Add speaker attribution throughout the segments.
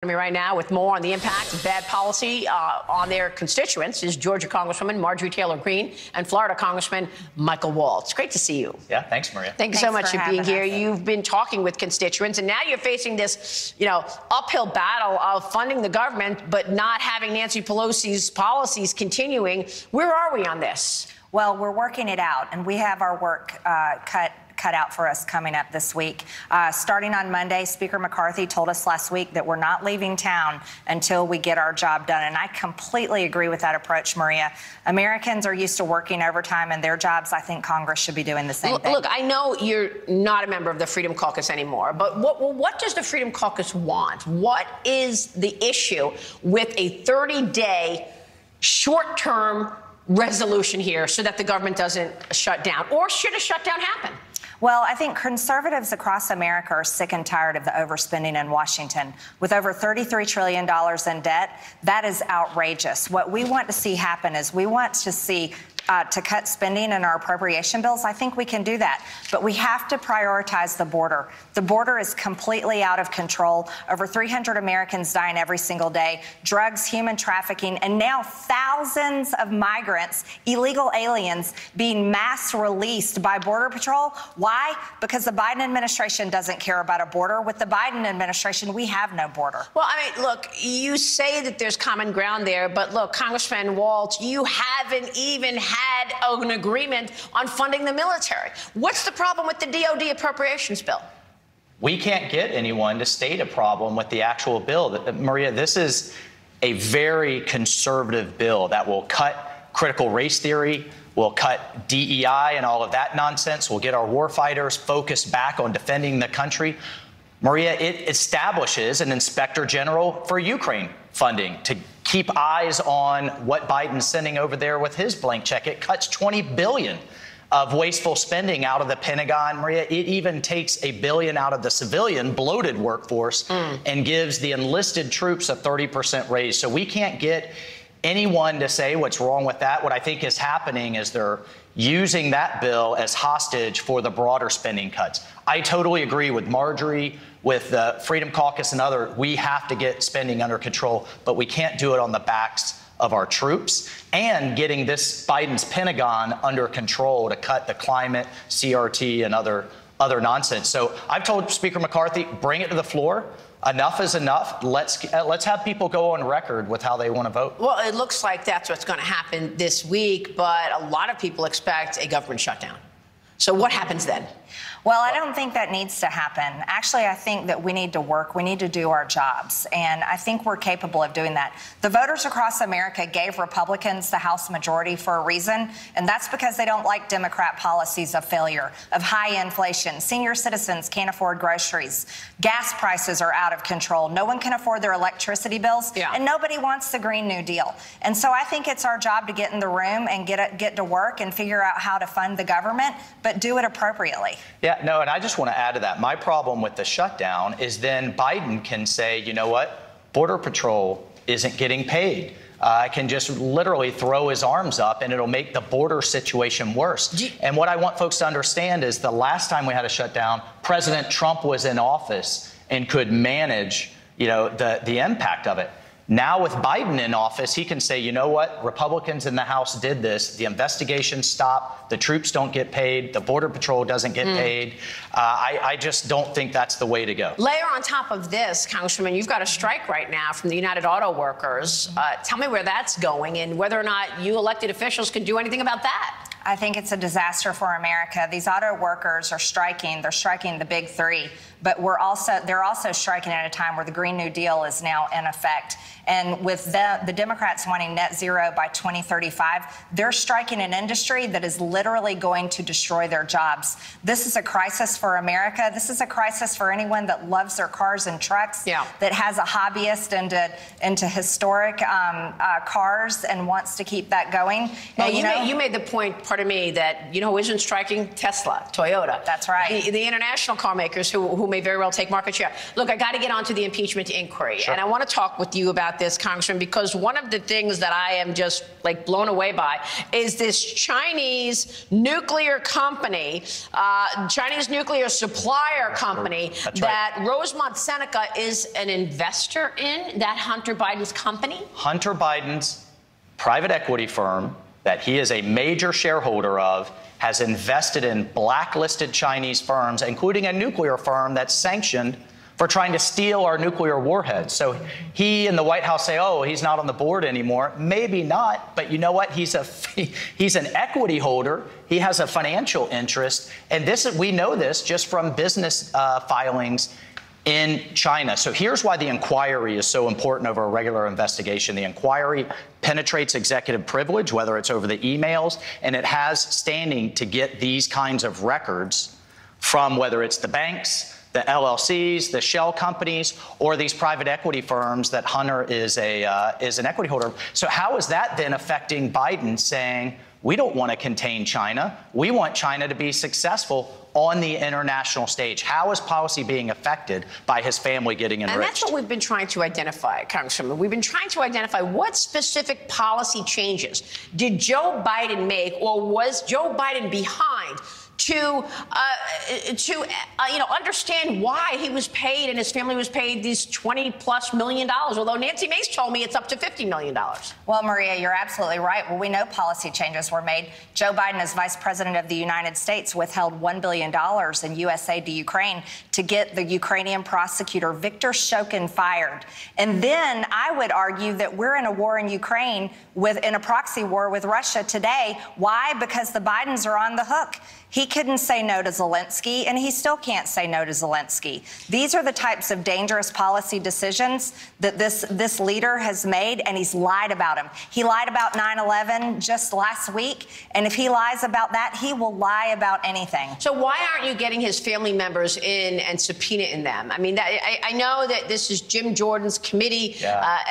Speaker 1: Me right now with more on the impact of bad policy on their constituents is Georgia Congresswoman Marjorie Taylor Greene and Florida Congressman Michael Waltz. Great to see you.
Speaker 2: Yeah, thanks, Maria.
Speaker 1: Thanks so much for being here. You've been talking with constituents, and now you're facing this, uphill battle of funding the government, but not having Nancy Pelosi's policies continuing. Where are we on this?
Speaker 3: Well, we're working it out, and we have our work cut out for us coming up this week. Starting on Monday, Speaker McCarthy told us last week that we're not leaving town until we get our job done. And I completely agree with that approach, Maria. Americans are used to working overtime in their jobs. I think Congress should be doing the same thing.
Speaker 1: Look, I know you're not a member of the Freedom Caucus anymore, but what does the Freedom Caucus want? What is the issue with a 30-day short-term resolution here so that the government doesn't shut down? Or should a shutdown happen?
Speaker 3: Well, I think conservatives across America are sick and tired of the overspending in Washington. With over $33 trillion in debt, that is outrageous. What we want to see happen is we want to see to cut spending in our appropriation bills. I think we can do that. But we have to prioritize the border. The border is completely out of control. Over 300 Americans dying every single day. Drugs, human trafficking, and now thousands of migrants, illegal aliens, being mass released by Border Patrol. Why? Because the Biden administration doesn't care about a border. With the Biden administration, we have no border.
Speaker 1: Well, I mean, look, you say that there's common ground there, but look, Congressman Waltz, you haven't even had an agreement on funding the military. What's the problem with the DOD appropriations bill?
Speaker 2: We can't get anyone to state a problem with the actual bill. Maria, this is a very conservative bill that will cut critical race theory, will cut DEI and all of that nonsense, will get our warfighters focused back on defending the country. Maria, it establishes an inspector general for Ukraine funding to keep eyes on what Biden's sending over there with his blank check. It cuts $20 billion of wasteful spending out of the Pentagon. Maria, it even takes $1 billion out of the civilian bloated workforce and gives the enlisted troops a 30% raise. So we can't get anyone to say what's wrong with that. What I think is happening is they're using that bill as hostage for the broader spending cuts. I totally agree with Marjorie, with the Freedom Caucus and others. We have to get spending under control, but we can't do it on the backs of our troops and getting this Biden's Pentagon under control to cut the climate, CRT, and other nonsense. So I've told Speaker McCarthy, bring it to the floor. Enough is enough. Let's have people go on record with how they want to vote.
Speaker 1: Well, it looks like that's what's going to happen this week, but a lot of people expect a government shutdown. So what happens then?
Speaker 3: Well, I don't think that needs to happen. Actually, I think that we need to work. We need to do our jobs. And I think we're capable of doing that. The voters across America gave Republicans the House majority for a reason. And that's because they don't like Democrat policies of failure, of high inflation. Senior citizens can't afford groceries. Gas prices are out of control. No one can afford their electricity bills. Yeah. And nobody wants the Green New Deal. And so I think it's our job to get in the room and get to work and figure out how to fund the government, but do it appropriately.
Speaker 2: Yeah, no, and I just want to add to that. My problem with the shutdown is then Biden can say, you know what, Border Patrol isn't getting paid. Can just literally throw his arms up and it'll make the border situation worse. And what I want folks to understand is the last time we had a shutdown, President Trump was in office and could manage, the impact of it. Now with Biden in office, he can say, you know what, Republicans in the House did this. The investigation stopped. The troops don't get paid. The Border Patrol doesn't get paid. I just don't think that's the way to go.
Speaker 1: Layer on top of this, Congresswoman, you've got a strike right now from the United Auto Workers. Tell me where that's going and whether or not you elected officials can do anything about that.
Speaker 3: I think it's a disaster for America. These auto workers are striking. They're striking the big three. But they're also striking at a time where the Green New Deal is now in effect. And with the Democrats wanting net zero by 2035, they're striking an industry that is literally going to destroy their jobs. This is a crisis for America. This is a crisis for anyone that loves their cars and trucks, that has a hobbyist into historic cars and wants to keep that going.
Speaker 1: Well, you made the point, pardon me, that, who isn't striking? Tesla, Toyota.
Speaker 3: That's right.
Speaker 1: The international car makers who may very well take market share. Look, I got to get onto the impeachment inquiry.
Speaker 2: Sure.
Speaker 1: And I want to talk with you about this, Congressman, because one of the things that I am just like blown away by is this Chinese nuclear company, Chinese nuclear supplier company that Rosemont Seneca is an investor in, that Hunter Biden's company?
Speaker 2: Hunter Biden's private equity firm that he is a major shareholder of has invested in blacklisted Chinese firms, including a nuclear firm that's sanctioned for trying to steal our nuclear warheads. So he and the White House say, oh, he's not on the board anymore. Maybe not, but you know what? He's an equity holder. He has a financial interest. And we know this just from business filings in China. So here's why the inquiry is so important over a regular investigation. The inquiry penetrates executive privilege, whether it's over the emails, and it has standing to get these kinds of records from whether it's the banks, the LLCs, the shell companies, or these private equity firms that Hunter is an equity holder. So how is that then affecting Biden saying, we don't want to contain China. We want China to be successful on the international stage? How is policy being affected by his family getting enriched?
Speaker 1: And that's what we've been trying to identify, Congresswoman. We've been trying to identify what specific policy changes did Joe Biden make, or was Joe Biden behind to understand why he was paid and his family was paid these $20+ million, although Nancy Mace told me it's up to $50 million.
Speaker 3: Well, Maria, you're absolutely right. Well, we know policy changes were made. Joe Biden, as Vice President of the United States, withheld $1 billion in U.S. aid to Ukraine to get the Ukrainian prosecutor Viktor Shokin fired. And then I would argue that we're in a war in Ukraine in a proxy war with Russia today. Why? Because the Bidens are on the hook. He couldn't say no to Zelensky, and he still can't say no to Zelensky. These are the types of dangerous policy decisions that this leader has made, and he's lied about them. He lied about 9/11 just last week, and if he lies about that, he will lie about anything.
Speaker 1: So why aren't you getting his family members in and subpoenaing them? I mean, I know that this is Jim Jordan's committee. Yeah.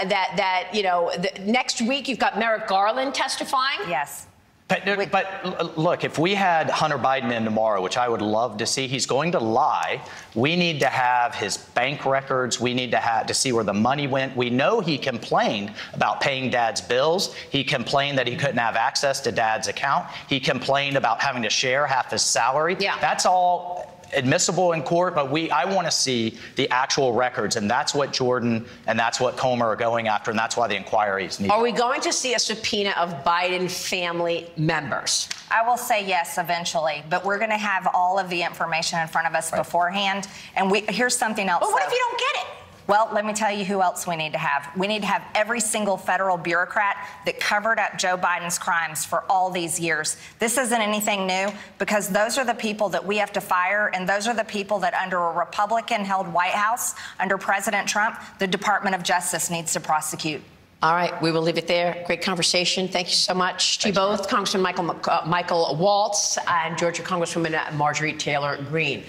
Speaker 1: Next week you've got Merrick Garland testifying.
Speaker 3: Yes.
Speaker 2: But look, if we had Hunter Biden in tomorrow, which I would love to see, he's going to lie. We need to have his bank records. We need to see where the money went. We know he complained about paying dad's bills. He complained that he couldn't have access to dad's account. He complained about having to share half his salary.
Speaker 1: Yeah.
Speaker 2: That's all admissible in court, but I want to see the actual records, and that's what Jordan and that's what Comer are going after, and that's why the inquiry is needed.
Speaker 1: Are we going to see a subpoena of Biden family members?
Speaker 3: I will say yes eventually, but we're going to have all of the information in front of us beforehand. And here's something else.
Speaker 1: But what if you don't get it?
Speaker 3: Well, let me tell you who else we need to have. We need to have every single federal bureaucrat that covered up Joe Biden's crimes for all these years. This isn't anything new, because those are the people that we have to fire, and those are the people that under a Republican-held White House, under President Trump, the Department of Justice needs to prosecute.
Speaker 1: All right, we will leave it there. Great conversation. Thank you so much to you both, Congressman Michael Waltz and Georgia Congresswoman Marjorie Taylor Greene.